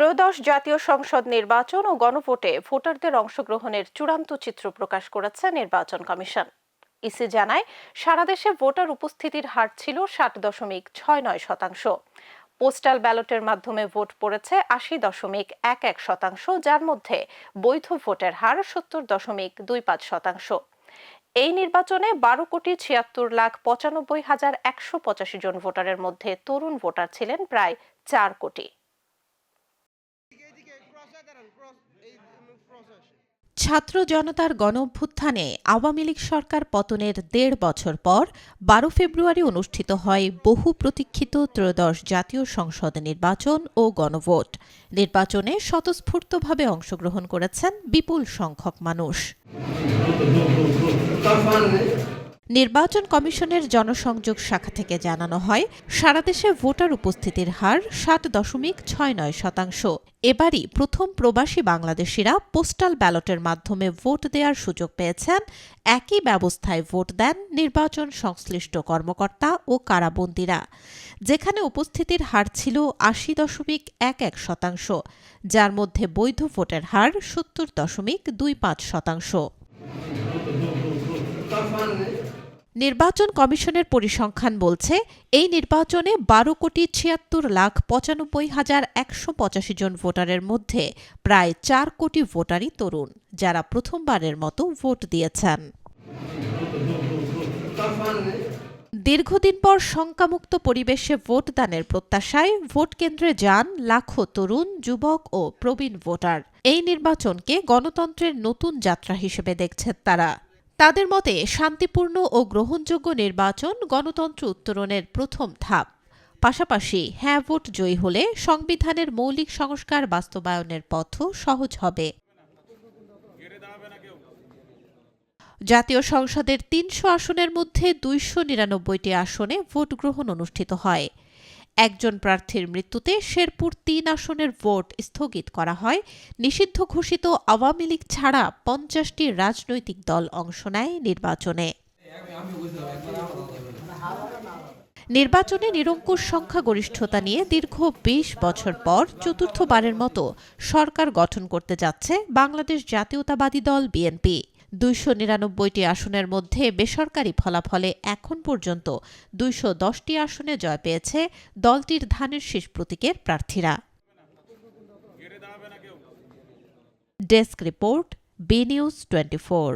ত্রয়োদশ জাতীয় সংসদ নির্বাচন ও গণভোটে ভোটারদের অংশগ্রহণের চূড়ান্ত চিত্র প্রকাশ করেছে নির্বাচন কমিশন। ইসি জানায়, সারা দেশে ভোটার উপস্থিতির হার ছিল 60.69%। পোস্টাল ব্যালটের মাধ্যমে ভোট পড়েছে 80.11%, যার মধ্যে বৈধ ভোটের হার 70.25%। এই নির্বাচনে 12,76,95,185 জন ভোটারের মধ্যে তরুণ ভোটার ছিলেন প্রায় 4 কোটি। ছাত্র জনতার গণঅভ্যুত্থানে আওয়ামী লীগ সরকার পতনের ১.৫ বছর পর ১২ ফেব্রুয়ারি অনুষ্ঠিত হয় বহু প্রতীক্ষিত ত্রয়োদশ জাতীয় সংসদ নির্বাচন ও গণভোট। নির্বাচনে স্বতঃস্ফূর্তভাবে অংশগ্রহণ করেছেন বিপুল সংখ্যক মানুষ। নির্বাচন কমিশনের জনসংযোগ শাখা থেকে জানানো হয়, সারা দেশে ভোটার উপস্থিতির হার 60.69%। এবারই প্রথম প্রবাসী বাংলাদেশিরা পোস্টাল ব্যালটের মাধ্যমে ভোট দেওয়ার সুযোগ পেয়েছেন। একই ব্যবস্থায় ভোট দেন নির্বাচন সংশ্লিষ্ট কর্মকর্তা ও কারাবন্দীরা, যেখানে উপস্থিতির হার ছিল 80.11%, যার মধ্যে বৈধ ভোটের হার 70.25%। নির্বাচন কমিশনের পরিসংখ্যান বলছে, এই নির্বাচনে 12,76,95,185 জন ভোটারের মধ্যে প্রায় 4 কোটি ভোটারই তরুণ, যারা প্রথমবারের মতো ভোট দিয়েছেন। দীর্ঘদিন পর শঙ্কামুক্ত পরিবেশে ভোটদানের প্রত্যাশায় ভোট কেন্দ্রে যান লাখো তরুণ, যুবক ও প্রবীণ ভোটার। এই নির্বাচনকে গণতন্ত্রের নতুন যাত্রা হিসেবে দেখছেন তারা। তাদের মতে, শান্তিপূর্ণ ও গ্রহণযোগ্য নির্বাচন গণতন্ত্র উত্তরণের প্রথম ধাপ। পাশাপাশি হ্যাঁ ভোট জয়ী হলে সংবিধানের মৌলিক সংস্কার বাস্তবায়নের পথও সহজ হবে। জাতীয় সংসদের ৩০০ আসনের মধ্যে ২৯৯টি আসনে ভোট গ্রহণ অনুষ্ঠিত হয়। একজন প্রার্থীর মৃত্যুতে শেরপুর ৩ আসনের ভোট স্থগিত করা হয়। নিষিদ্ধ ঘোষিত আওয়ামী লীগ ছাড়া ৫০টি রাজনৈতিক দল অংশ নেয় নির্বাচনে। নির্বাচনে নিরঙ্কুশ সংখ্যাগরিষ্ঠতা নিয়ে দীর্ঘ ২০ বছর পর চতুর্থবারের মতো সরকার গঠন করতে যাচ্ছে বাংলাদেশ জাতীয়তাবাদী দল বিএনপি। ২৯৯টি আসনের মধ্যে বেসরকারি ফলাফলে এখন পর্যন্ত ২১০টি আসনে জয় পেয়েছে দলটির ধানের শীষ প্রতীকের প্রার্থীরা। Desk report, B news 24।